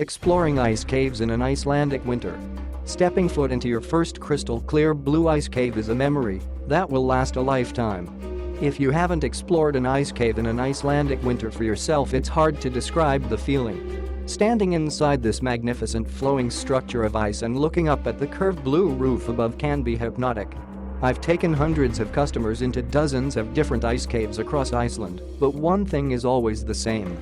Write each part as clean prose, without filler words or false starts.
Exploring ice caves in an Icelandic winter. Stepping foot into your first crystal-clear blue ice cave is a memory that will last a lifetime. If you haven't explored an ice cave in an Icelandic winter for yourself, it's hard to describe the feeling. Standing inside this magnificent flowing structure of ice and looking up at the curved blue roof above can be hypnotic. I've taken hundreds of customers into dozens of different ice caves across Iceland, but one thing is always the same.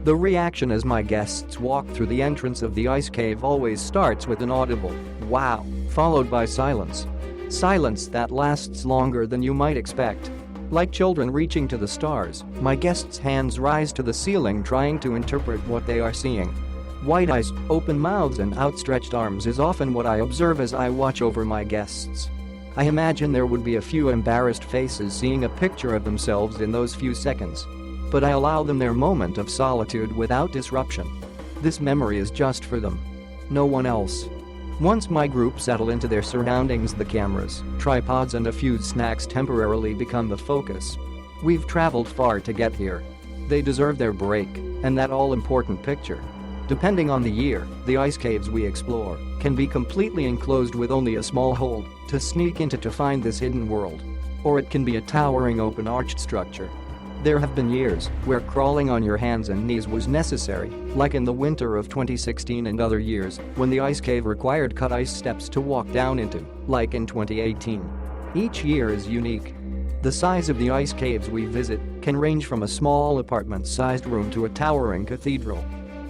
The reaction as my guests walk through the entrance of the ice cave always starts with an audible "wow," followed by silence. Silence that lasts longer than you might expect. Like children reaching to the stars, my guests' hands rise to the ceiling trying to interpret what they are seeing. Wide eyes, open mouths and outstretched arms is often what I observe as I watch over my guests. I imagine there would be a few embarrassed faces seeing a picture of themselves in those few seconds. But I allow them their moment of solitude without disruption. This memory is just for them. No one else. Once my group settle into their surroundings, the cameras, tripods and a few snacks temporarily become the focus. We've traveled far to get here. They deserve their break and that all-important picture. Depending on the year, the ice caves we explore can be completely enclosed with only a small hole to sneak into to find this hidden world. Or it can be a towering open arched structure. There have been years where crawling on your hands and knees was necessary, like in the winter of 2016 and other years when the ice cave required cut ice steps to walk down into, like in 2018. Each year is unique. The size of the ice caves we visit can range from a small apartment-sized room to a towering cathedral.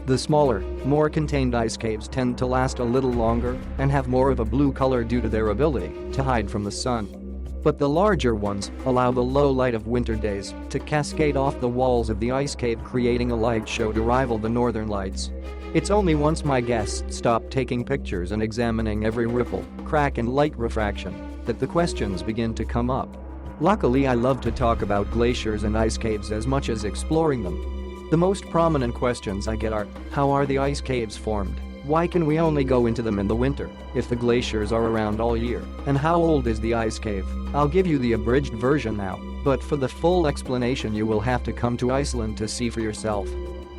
The smaller, more contained ice caves tend to last a little longer and have more of a blue color due to their ability to hide from the sun. But the larger ones allow the low light of winter days to cascade off the walls of the ice cave, creating a light show to rival the northern lights. It's only once my guests stop taking pictures and examining every ripple, crack and light refraction that the questions begin to come up. Luckily, I love to talk about glaciers and ice caves as much as exploring them. The most prominent questions I get are, how are the ice caves formed? Why can we only go into them in the winter if the glaciers are around all year? And how old is the ice cave? I'll give you the abridged version now, but for the full explanation you will have to come to Iceland to see for yourself.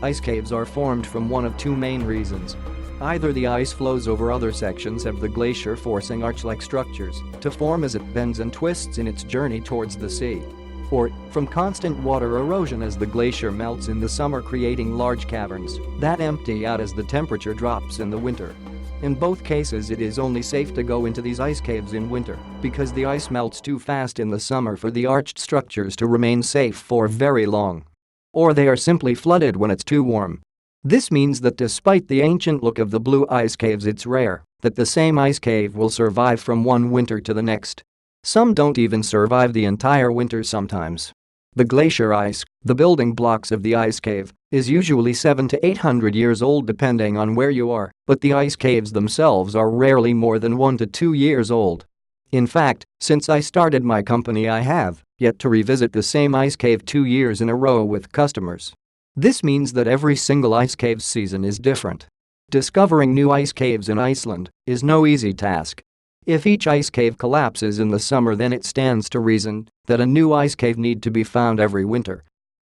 Ice caves are formed from one of two main reasons. Either the ice flows over other sections of the glacier, forcing arch-like structures to form as it bends and twists in its journey towards the sea. Or from constant water erosion as the glacier melts in the summer, creating large caverns that empty out as the temperature drops in the winter. In both cases, it is only safe to go into these ice caves in winter because the ice melts too fast in the summer for the arched structures to remain safe for very long. Or they are simply flooded when it's too warm. This means that despite the ancient look of the blue ice caves, it's rare that the same ice cave will survive from one winter to the next. Some don't even survive the entire winter sometimes. The glacier ice, the building blocks of the ice cave, is usually 700 to 800 years old depending on where you are, but the ice caves themselves are rarely more than 1 to 2 years old. In fact, since I started my company, I have yet to revisit the same ice cave 2 years in a row with customers. This means that every single ice cave season is different. Discovering new ice caves in Iceland is no easy task. If each ice cave collapses in the summer, then it stands to reason that a new ice cave need to be found every winter.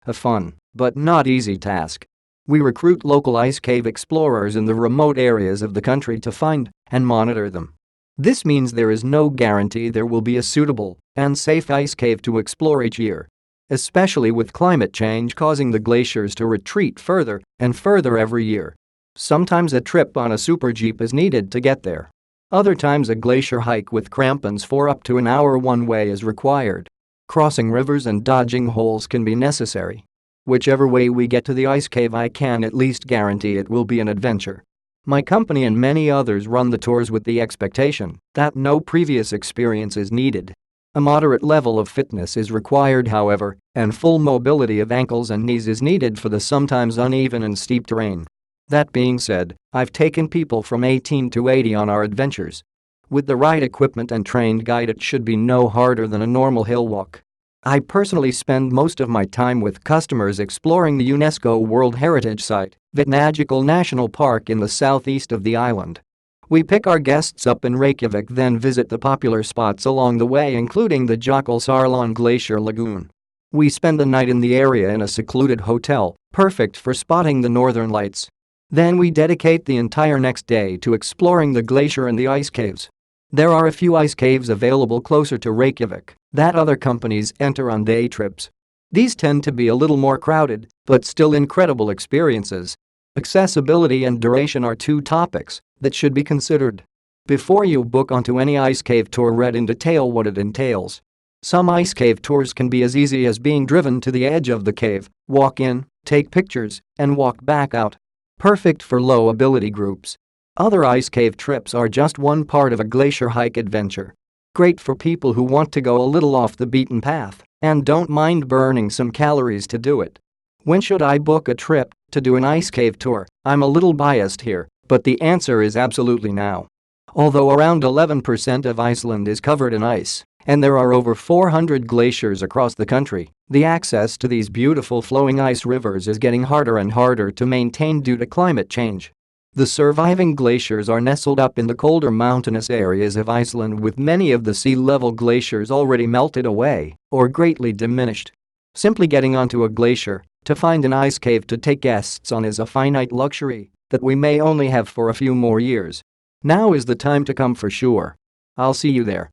A fun, but not easy task. We recruit local ice cave explorers in the remote areas of the country to find and monitor them. This means there is no guarantee there will be a suitable and safe ice cave to explore each year. Especially with climate change causing the glaciers to retreat further and further every year. Sometimes a trip on a super jeep is needed to get there. Other times a glacier hike with crampons for up to an hour one way is required. Crossing rivers and dodging holes can be necessary. Whichever way we get to the ice cave, I can at least guarantee it will be an adventure. My company and many others run the tours with the expectation that no previous experience is needed. A moderate level of fitness is required, however, and full mobility of ankles and knees is needed for the sometimes uneven and steep terrain. That being said, I've taken people from 18 to 80 on our adventures. With the right equipment and trained guide, it should be no harder than a normal hill walk. I personally spend most of my time with customers exploring the UNESCO World Heritage Site, Vitnagical National Park in the southeast of the island. We pick our guests up in Reykjavik, then visit the popular spots along the way, including the Jökulsárlón Glacier Lagoon. We spend the night in the area in a secluded hotel, perfect for spotting the northern lights. Then we dedicate the entire next day to exploring the glacier and the ice caves. There are a few ice caves available closer to Reykjavik that other companies enter on day trips. These tend to be a little more crowded, but still incredible experiences. Accessibility and duration are two topics that should be considered before you book onto any ice cave tour. Read in detail what it entails. Some ice cave tours can be as easy as being driven to the edge of the cave, walk in, take pictures, and walk back out. Perfect for low-ability groups. Other ice cave trips are just one part of a glacier hike adventure. Great for people who want to go a little off the beaten path and don't mind burning some calories to do it. When should I book a trip to do an ice cave tour? I'm a little biased here, but the answer is absolutely now. Although around 11% of Iceland is covered in ice, and there are over 400 glaciers across the country, the access to these beautiful flowing ice rivers is getting harder and harder to maintain due to climate change. The surviving glaciers are nestled up in the colder mountainous areas of Iceland, with many of the sea level glaciers already melted away or greatly diminished. Simply getting onto a glacier to find an ice cave to take guests on is a finite luxury that we may only have for a few more years. Now is the time to come for sure. I'll see you there.